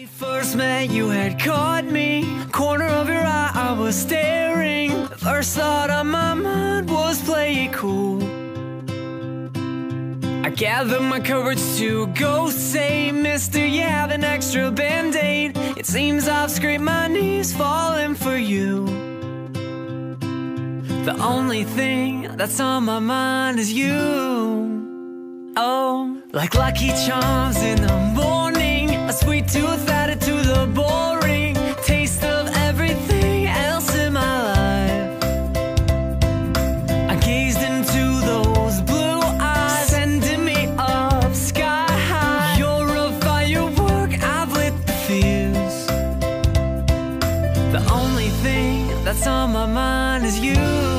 we first met, you had caught me. Corner of your eye, I was staring. The first thought on my mind was play it cool. I gathered my courage to go say, Mister, you have an extra band-aid. It seems I've scraped my knees falling for you. The only thing that's on my mind is you. Oh, like Lucky Charms in the morning, a sweet tooth added to the boring taste of everything else in my life. I gazed into those blue eyes, sending me up sky high. You're a firework, I've lit the fuse. The only thing that's on my mind is you.